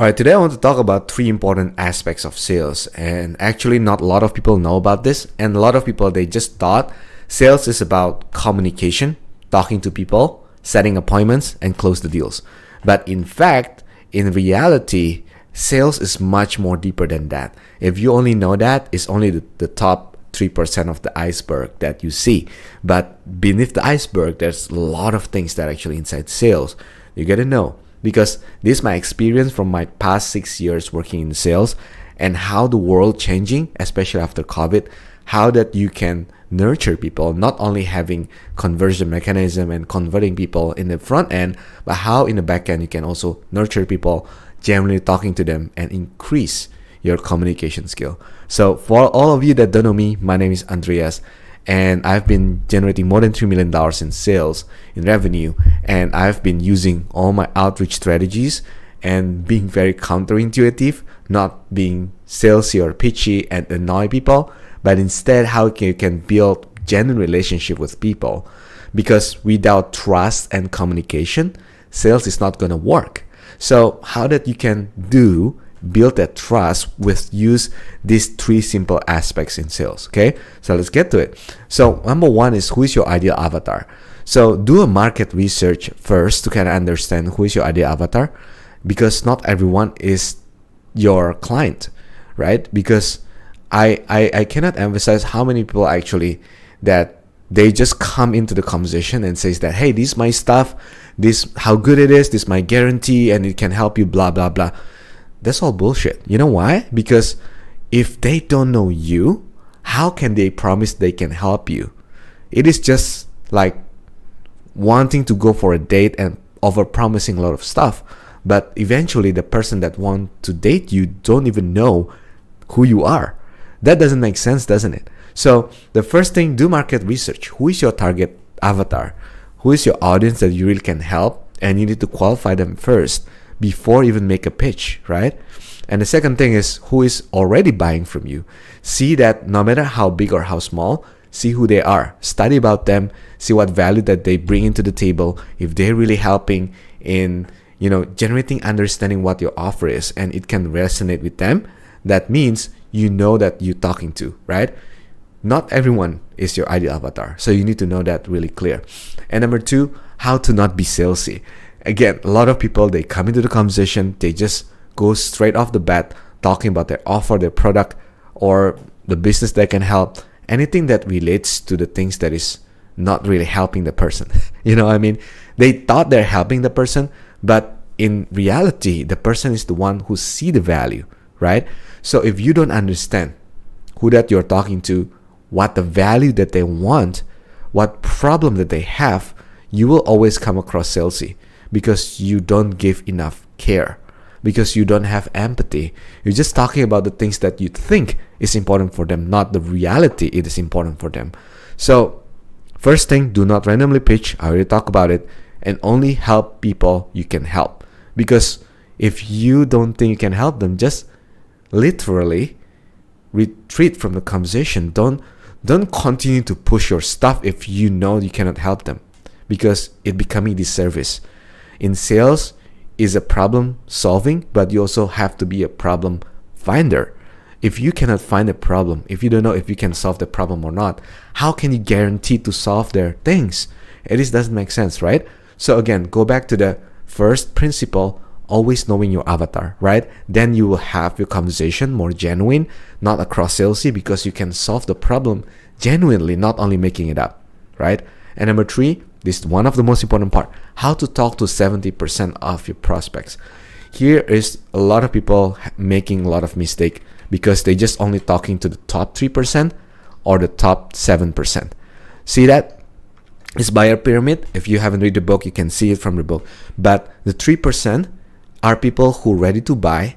All right, today I want to talk about three important aspects of sales. And actually, not a lot of people know about this. And a lot of people, they just thought sales is about communication, talking to people, setting appointments, and close the deals. But in fact, in reality, sales is much more deeper than that. If you only know that, it's only the top 3% of the iceberg that you see. But beneath the iceberg, there's a lot of things that are actually inside sales. You got to know. Because this is my experience from my past 6 years working in sales and how the world changing, especially after COVID, how that you can nurture people, not only having conversion mechanism and converting people in the front end, but how in the back end you can also nurture people, genuinely talking to them and increase your communication skill. So for all of you that don't know me, my name is Andreas. And I've been generating more than $3 million in sales, in revenue. And I've been using all my outreach strategies and being very counterintuitive, not being salesy or pitchy and annoy people, but instead how you can build genuine relationship with people. Because without trust and communication, sales is not going to work. So how that you can build that trust with use these three simple aspects in sales. Okay, so let's get to it. So number one is, who is your ideal avatar? So do a market research first to kind of understand who is your ideal avatar, because not everyone is your client, right? Because I cannot emphasize how many people actually that they just come into the conversation and says that, hey, this is my stuff, this how good it is, this is my guarantee, and it can help you, blah blah blah. That's all bullshit. You know why? Because if they don't know you, how can they promise they can help you? It is just like wanting to go for a date and over-promising a lot of stuff. But eventually, the person that wants to date you don't even know who you are. That doesn't make sense, doesn't it? So the first thing, do market research. Who is your target avatar? Who is your audience that you really can help? And you need to qualify them first before even make a pitch, right? And the second thing is, who is already buying from you? See that no matter how big or how small, see who they are. Study about them, see what value that they bring into the table. If they're really helping in, generating understanding what your offer is and it can resonate with them, that means you know that you're talking to, right? Not everyone is your ideal avatar. So you need to know that really clear. And number two, how to not be salesy. Again, a lot of people, they come into the conversation, they just go straight off the bat talking about their offer, their product, or the business that can help, anything that relates to the things that is not really helping the person. You know what I mean? They thought they're helping the person, but in reality, the person is the one who see the value, right? So if you don't understand who that you're talking to, what the value that they want, what problem that they have, you will always come across salesy. Because you don't give enough care, because you don't have empathy. You're just talking about the things that you think is important for them, not the reality it is important for them. So first thing, do not randomly pitch. I already talked about it. And only help people you can help. Because if you don't think you can help them, just literally retreat from the conversation. Don't continue to push your stuff if you know you cannot help them, because it becoming disservice. In sales is a problem solving, but you also have to be a problem finder. If you cannot find a problem, if you don't know if you can solve the problem or not, how can you guarantee to solve their things? It just doesn't make sense, right? So again, go back to the first principle, always knowing your avatar, right? Then you will have your conversation more genuine, not across salesy, because you can solve the problem genuinely, not only making it up, right? And number three, this is one of the most important part, how to talk to 70% of your prospects. Here is a lot of people making a lot of mistake because they just only talking to the top 3% or the top 7%. See that? It's buyer pyramid. If you haven't read the book, you can see it from the book. But the 3% are people who are ready to buy,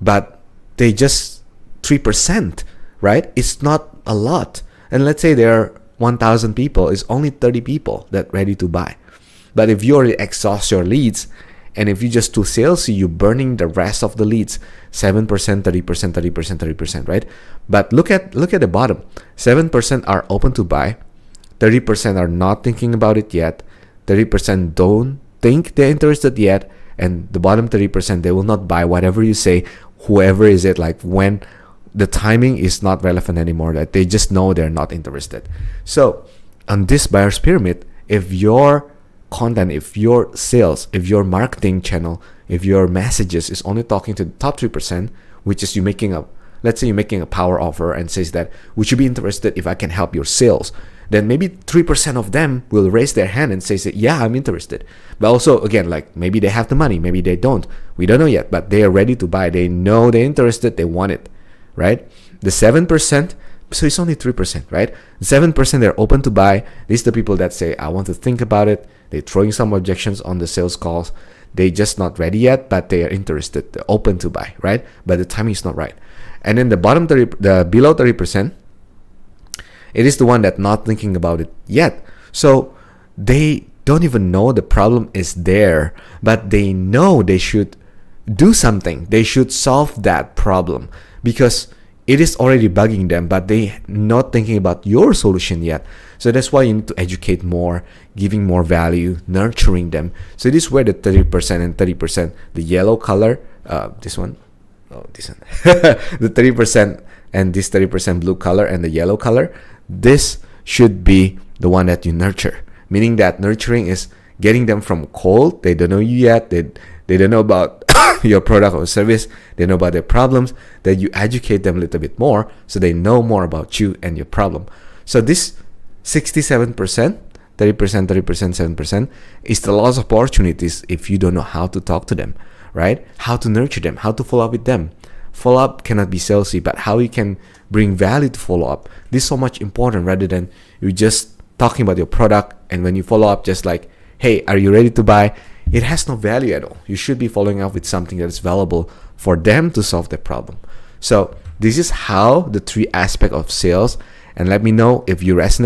but they just 3%, right? It's not a lot. And let's say there are 1,000 people, it's only 30 people that ready to buy. But if you already exhaust your leads, and if you just do salesy, you're burning the rest of the leads, 7%, 30%, 30%, 30%, right? But look at the bottom. 7% are open to buy, 30% are not thinking about it yet, 30% don't think they're interested yet, And the bottom 30%, they will not buy whatever you say, whoever is it, like when the timing is not relevant anymore, that they just know they're not interested. So on this buyer's pyramid, if your content, if your sales, if your marketing channel, if your messages is only talking to the top 3%, which is let's say you're making a power offer and says that, would you be interested if I can help your sales? Then maybe 3% of them will raise their hand and say, yeah, I'm interested. But also, again, like maybe they have the money, maybe they don't. We don't know yet, but they are ready to buy. They know they're interested, they want it, right? The 7%, so it's only 3%, right? 7%, they're open to buy. These are the people that say, I want to think about it. They're throwing some objections on the sales calls. They're just not ready yet, but they are interested. They're open to buy, right? But the timing is not right. And then the below 30%, it is the one that not thinking about it yet. So they don't even know the problem is there, but they know they should do something. They should solve that problem because it is already bugging them, but they not thinking about your solution yet. So that's why you need to educate more, giving more value, nurturing them. So this is where the 30% and 30%, the yellow color, this one, the 30% and this 30% blue color and the yellow color, this should be the one that you nurture. Meaning that nurturing is getting them from cold. They don't know you yet. They don't know about your product or service. They know about their problems. Then you educate them a little bit more so they know more about you and your problem. So this 67%, 30%, 7% is the loss of opportunities if you don't know how to talk to them, right? How to nurture them, how to follow up with them. Follow up cannot be salesy, but how you can bring value to follow up. This is so much important rather than you just talking about your product and when you follow up just like, hey, are you ready to buy? It has no value at all. You should be following up with something that is valuable for them to solve their problem. So this is how the 3 aspects of sales, and let me know if you resonate